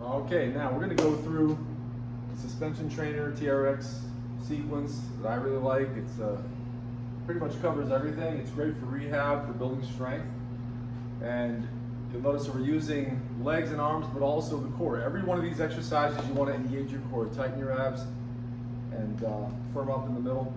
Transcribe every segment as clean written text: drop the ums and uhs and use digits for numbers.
Okay, now we're going to go through the suspension trainer TRX sequence that I really like. It's pretty much covers everything. It's great for rehab, for building strength. And you'll notice that we're using legs and arms, but also the core. Every one of these exercises, you want to engage your core, tighten your abs, and firm up in the middle.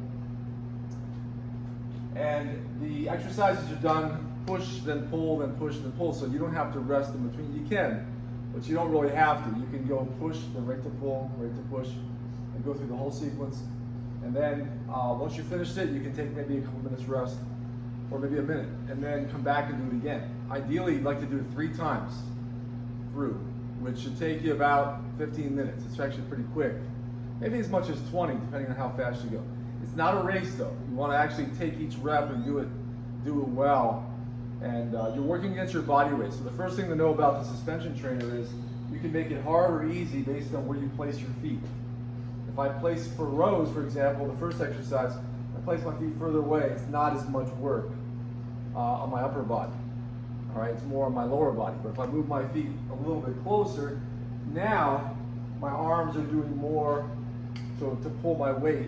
And the exercises are done push, then pull, then push, then pull. So you don't have to rest in between. You can, but you don't really have to. You can go push, then right to pull, right to push, and go through the whole sequence. And then once you finished it, you can take maybe a couple minutes rest, or maybe a minute, and then come back and do it again. Ideally, you'd like to do it 3 times through, which should take you about 15 minutes. It's actually pretty quick. Maybe as much as 20, depending on how fast you go. It's not a race though. You want to actually take each rep and do it well. And you're working against your body weight. So the first thing to know about the suspension trainer is you can make it hard or easy based on where you place your feet. If I place for rows, for example, the first exercise, I place my feet further away, it's not as much work on my upper body. All right, it's more on my lower body. But if I move my feet a little bit closer, now my arms are doing more to pull my weight,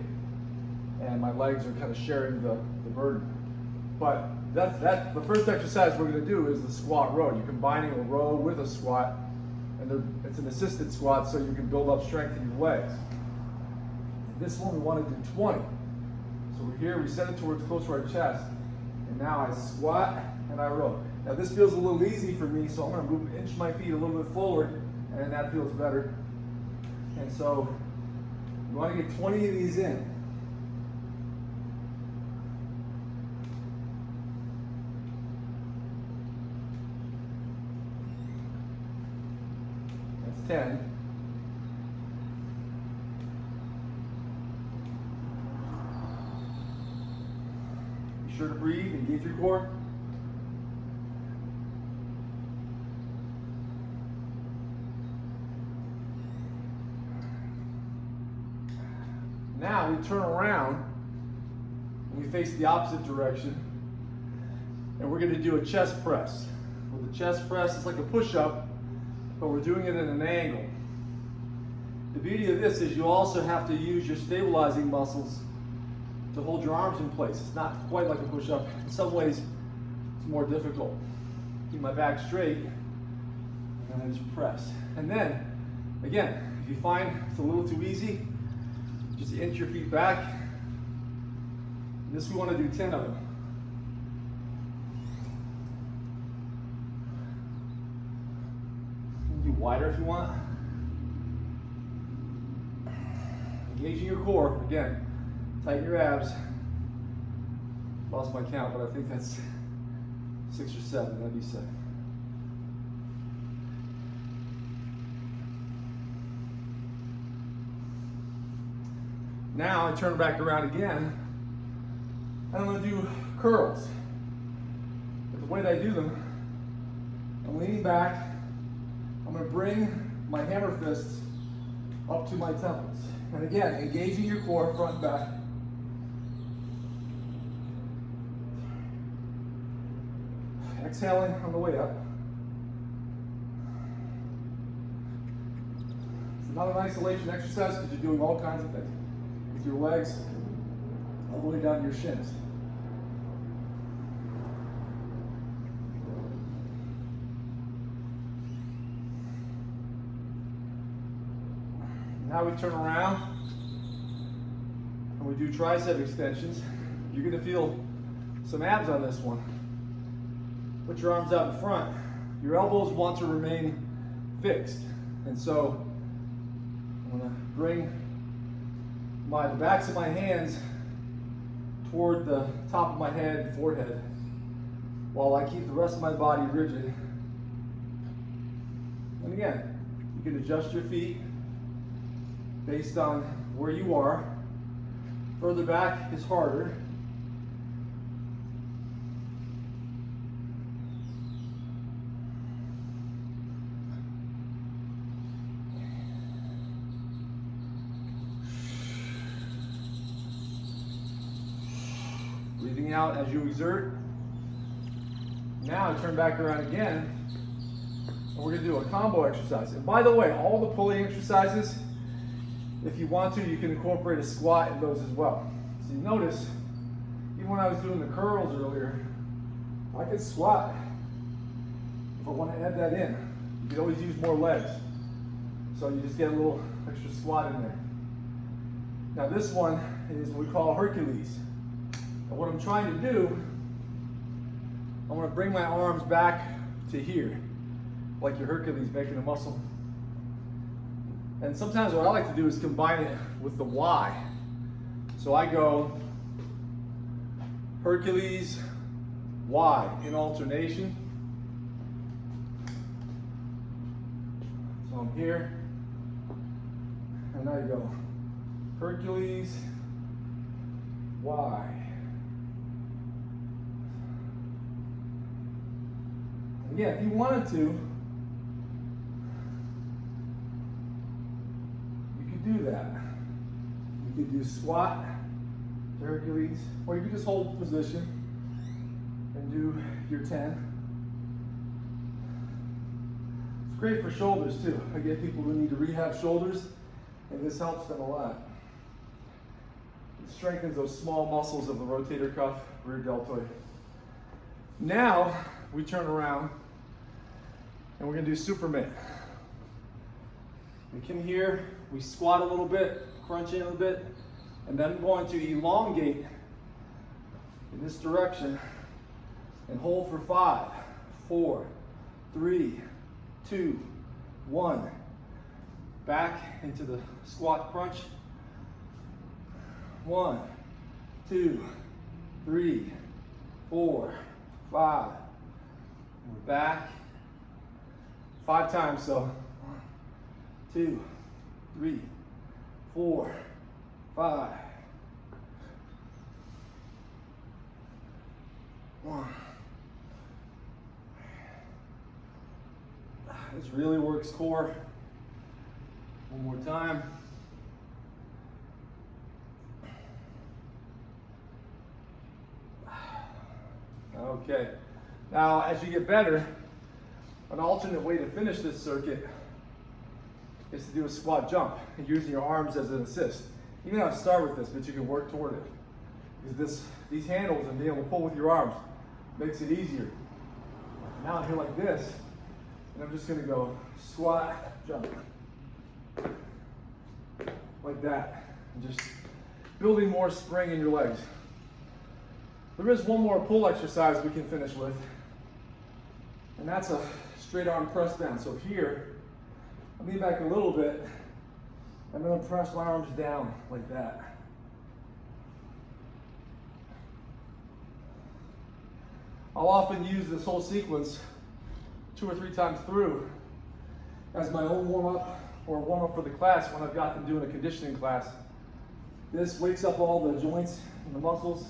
and my legs are kind of sharing the burden. But the first exercise we're going to do is the squat row. You're combining a row with a squat, and it's an assisted squat, so you can build up strength in your legs. This one we want to do 20. So we're here, we set it towards close to our chest, and now I squat and I row. Now this feels a little easy for me, so I'm going to inch my feet a little bit forward, and that feels better. And so you want to get 20 of these in. That's 10. Be sure to breathe, engage your core. Now we turn around and we face the opposite direction, and we're going to do a chest press. With a chest press, it's like a push-up, but we're doing it at an angle. The beauty of this is you also have to use your stabilizing muscles to hold your arms in place. It's not quite like a push-up. In some ways, it's more difficult. Keep my back straight, and then just press. And then, again, if you find it's a little too easy, just inch your feet back. This we want to do 10 of them. You can do wider if you want. Engaging your core, again, tighten your abs. Lost my count, but I think that's 6 or 7, that'd be 7. Now I turn back around again, and I'm going to do curls. But the way that I do them, I'm leaning back, I'm going to bring my hammer fists up to my temples. And again, engaging your core front and back. Exhaling on the way up. It's not an isolation exercise because you're doing all kinds of things with your legs all the way down to your shins. Now we turn around and we do tricep extensions. You're going to feel some abs on this one. Put your arms out in front. Your elbows want to remain fixed. And so I'm going to bring the backs of my hands toward the top of my head and forehead while I keep the rest of my body rigid. And again, you can adjust your feet based on where you are. Further back is harder. Breathing out as you exert. Now I turn back around again, And we're gonna do a combo exercise. And by the way, all the pulling exercises, if you want to, you can incorporate a squat in those as well. So you notice, even when I was doing the curls earlier, I could squat if I want to add that in. You could always use more legs. So you just get a little extra squat in there. Now this one is what we call Hercules. And what I'm trying to do, I want to bring my arms back to here, like your Hercules, making a muscle. And sometimes what I like to do is combine it with the Y. So I go Hercules, Y in alternation. So I'm here, and now you go Hercules, Y. Again, if you wanted to, you could do that. You could do squat to Hercules, or you could just hold position and do your 10. It's great for shoulders too. I get people who need to rehab shoulders, and this helps them a lot. It strengthens those small muscles of the rotator cuff, rear deltoid. Now we turn around and we're going to do Superman. We come here, we squat a little bit, crunch in a little bit, and then I'm going to elongate in this direction and hold for 5, 4, 3, 2, 1. Back into the squat crunch. 1, 2, 3, 4, 5. We're back. 5 times, so 1, 2, 3, 4, 5. 1. This really works core. One more time. Okay. Now, as you get better, an alternate way to finish this circuit is to do a squat jump and using your arms as an assist. You may not start with this, but you can work toward it. Because these handles and being able to pull with your arms makes it easier. Now I'm here like this, and I'm just going to go squat, jump. Like that. And just building more spring in your legs. There is one more pull exercise we can finish with, and that's a straight arm press down. So here, I'll lean back a little bit, and then I'll press my arms down like that. I'll often use this whole sequence 2 or 3 times through as my own warm-up or warm-up for the class when I've got them doing a conditioning class. This wakes up all the joints and the muscles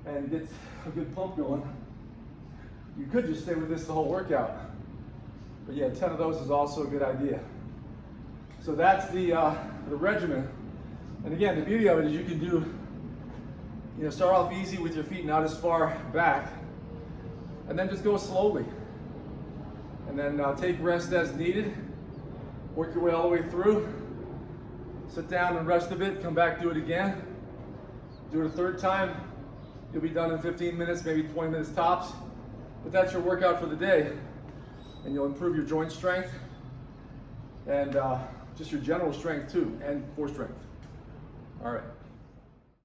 and gets a good pump going. You could just stay with this the whole workout. But yeah, 10 of those is also a good idea. So that's the regimen. And again, the beauty of it is you can do, start off easy with your feet not as far back, and then just go slowly. And then take rest as needed. Work your way all the way through. Sit down and rest a bit, come back, do it again. Do it a 3rd time. You'll be done in 15 minutes, maybe 20 minutes tops. But that's your workout for the day. And you'll improve your joint strength and just your general strength too, and core strength. All right.